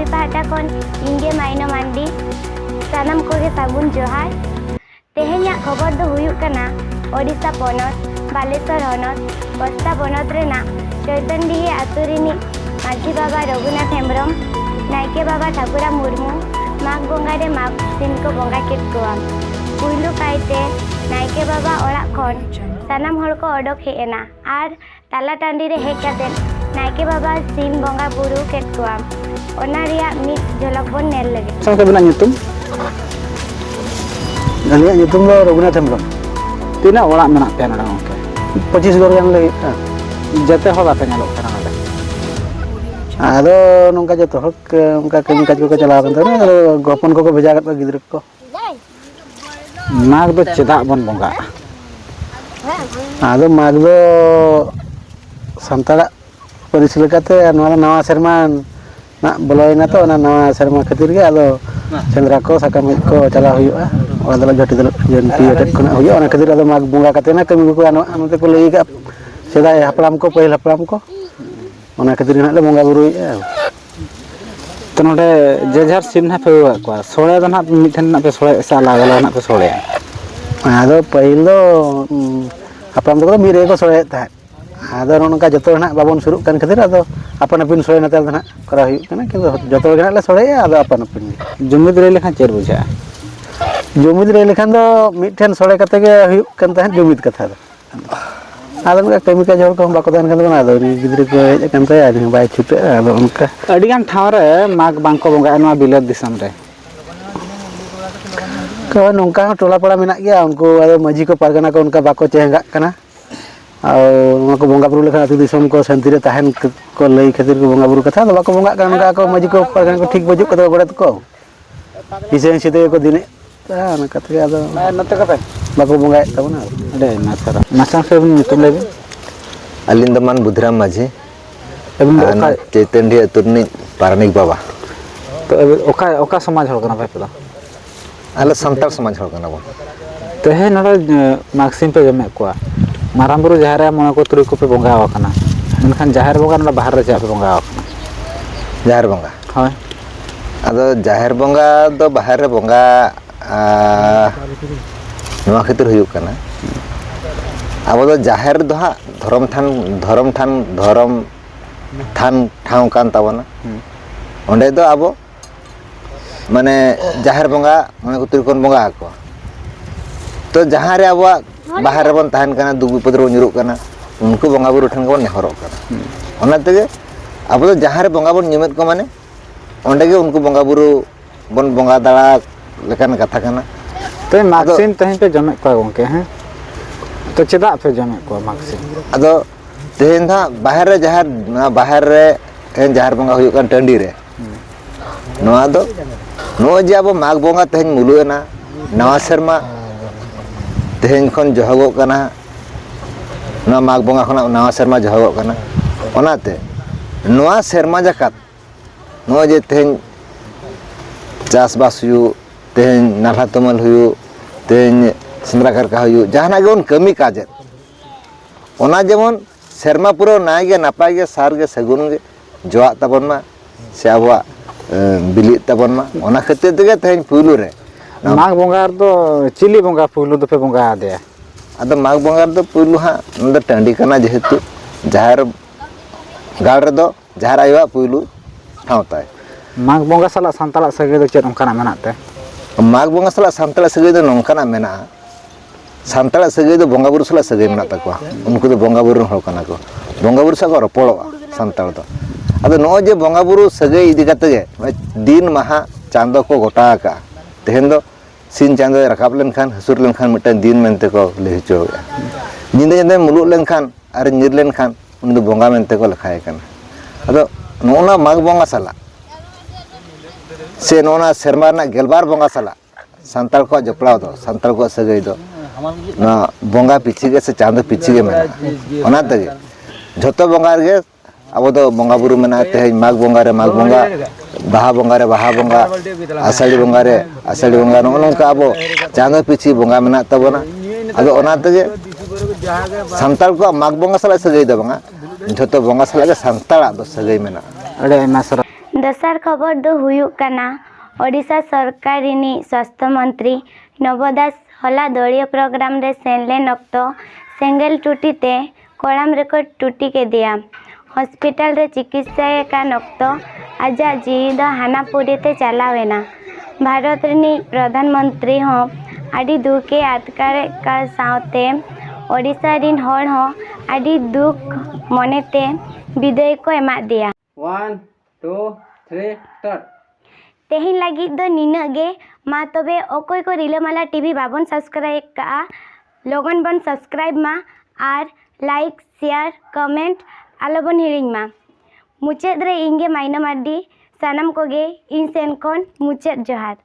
TV पाहटा खन इंगे माइनो मांडी सानाम कोगे सागुन जोहार तेहेन्या खबर दो हुयुक कना ओडिशा पोनत बालेश्वर हनत बस्ता पोनत रेना चैतन्य आतु रिनी माझी बाबा रघुनाथ हेम्ब्रम नायके बाबा ठाकुरा मुर्मू माघ बोंगारे माघ सिम को बोंगा केत कोआ पुइलु कायते नायके बाबा ओड़ा खन सानाम हर को ओडक हेना आर ताला टांडी रे हेज काते नायके बाबा सिम बोंगा बुरु केत कोआ ओना रिया मिट झलक बोन नेल लगे संगे बिना nyutum Naliya nyutum lo Raghunath Hembrom tina orak menak pe nada ngke 25 gor yang lagi jate hol ape nyalok kana nada ado nongka joto hok onka kami kaj ko chala kan tane gopon ko beja kat gidra ko mag do cedak bon bonga ado mag do santara परिसिलकते नवा सेरमान ना बोलोयना तो नवा सेरमा खातिर गे आलो सेंद्रा को साकाम को चला हुआ ओदला जटी दल जंती अटक कोना हुआ ओना खातिर आलो माग बुंगा काते ना कमी को आनते को लई गा सेदाय हपलाम को पहिल हपलाम को ओना खातिर ना ले बुंगा बुरुई तो नोडे जेजार सिम ना पे को सोळे द ना मिठन ना पे सोळे साला गला ना पे सोळे आदो पहिल दो हपलाम तो मिरे को सोळे ता आदो नोनका जतो ना बाबन शुरू kan खातिर आदो अपन अपन सोळे नतल ना करा हुई कना कि जतो गना ले सोळे आदो अपन अपन जुमिद रे लेखा चेर बुझा जुमिद रे लेखा दो मिठन सोळे कते गे हुई कन ता जुमिद कथा दो आदो का कमी का जोर को बाको दान कन बना दो गिद्र को हेज कन ता आदि बाय छुटे आदो उनका अडी गान ठाव रे माग बांको बोंगा नवा बिलत दिसम रे को नोंका टोला पड़ा मेना गया उनको आदो मजी को पारगना को उनका बाको चेंगा कना और बोंगा बुरु लेखा अतु दिसम को शांति रे ताहन को लई खातिर को बोंगा बुरु कथा बाको बोंगा कान का मजी को पारगना को ठीक बजु कतो गड़त को इसे सिते को दिने ना कथे आदो नते कथे बाको बोंगा तबना अडे नासरा नासा से तुम लेबे अलिन दमान बुधराम माझी एबन चैतन्य तुरनी पारनिक बाबा तो ओका ओका समाज हल कना पे आले संताल समाज हल कना बो तो हे नडा मार्क्सिम पे जमे को माराम बुरु जहार मने को तुरी को पे बोंगा वकना मनखान जहार बोंगा ना बाहर रे पे बोंगा वकना जहार बोंगा हाय आदो जहार बोंगा दो बाहर रे बोंगा नवा खातिर हुयु कना अब दो जहार दो हा धर्म थान ठाव कान तावना ओंडे दो अब माने जहार बोंगा मने को तुरी कोन बोंगा को तो जहां रे अब बाहर रे बन ताहन कना दुग विपद रे निरुक कना उनको बोंगा बुरु ठन को नेहरो कना ओना तेगे अब तो जहां रे बोंगा बन निमत को माने ओंडे गे उनको बोंगा बुरु बन बोंगा दाड़ा लेकन कथा कना तो मार्क्सिम तहन पे जमे को गोंके हैं तो चेदा पे जमे को मार्क्सिम अदो तेहन धा बाहर रे जहार बोंगा हुयु कन टंडी रे नोआ दो नो जे अब माग बोंगा तहन मुलुएना नवा शर्मा तेहन खन जहगो कना ना माग बोंगा खना नवा शर्मा जहगो कना ओनाते नवा शर्मा जाकात नो जे तेहन चास बास हुयु तेहन नाला तमल हुयु तेहन सेंद्रा करका हुयु जहाना गे उन कमी काजे ओना जेमन शर्मा पुरो नाय गे नापाय गे सार गे सगुन गे जोआ तबन मा से आबवा बिली तबन मा ओना खातिर तेगे तेहन पुलु रे माग बोंगा तो चिली बोंगा पुलु दो पे बोंगा दे अद माग बोंगा तो पुलु हा नंद टंडी कना जेहेतु जहार गाड़ रे दो जहार आयवा पुलु ठावताय माग बोंगा साला संताला सगे दो चेर ओंकाना मेनाते माग बोंगा साला संताला सगे दो नोंकाना मेना संताला सगे दो बोंगा बुरु साला सगे मेना तको उनको दो बोंगा बुरु हळ कना को बोंगा बुरु साको रपोळो संताल दो अद नो जे बोंगा बुरु सगे इदि कते गे दिन महा चांदो को गोटा का तेहन दो सिन चांदो रकाब लेनखान हसुर लेनखान मिटन दिन मेनते को ले हिचो निंदे जंदे मुलुक लेनखान आर निर लेनखान उन दो बोंगा मेनते को लखाय कना अदो नोना माग बोंगा साला से नोना शर्मा ना गेलबार बोंगा साला संताल को जपलाव दो संताल को सगई दो ना बोंगा पिछि गे से चांदो पिछि गे मेना ओना तगे झतो बोंगा गे अब दो बोंगा बुरु मेना तेहन माग बोंगा रे माग बोंगा बाहा बोंगा आषाढ़ी बोंगा नोंका अब चांदो पिछि बोंगा मेना तबना अदो ओना तगे संताल को माग बोंगा साला सगई दो बंगा झतो बोंगा साला गे संताला दो सगई मेना अडे मासरा दसार खबर दो हुयुक कना ओडिशा सरकार रिनी स्वास्थ्य मंत्री नव दास हला दलीय प्रोग्राम रे सेनलेन अक्तो सेंगेल टूटीते कोड़ाम रेको टूटी के दिया हॉस्पिटल रे चिकित्सा का नक्तो आजा जीवी द हानापुरीते चलावेना भारत रिनी प्रधानमंत्री हो आदि दुखे आतकारे का सावते ओडिशा रिन होड़ हो आदि दुख मनेते विदाय को एमा दिया 1 2 3 स्टार्ट तेहिन लगी दो निना गे मा तबे ओकोय को रिलामाला टीवी बाबन सब्सक्राइब का लोगन बन सब्सक्राइब मा आर लाइक शेयर कमेंट आलोबन हिरिंग मा मुचेद रे इंगे माइना मार्डी सानाम कोगे इन सेन कोन मुचेद जोहार।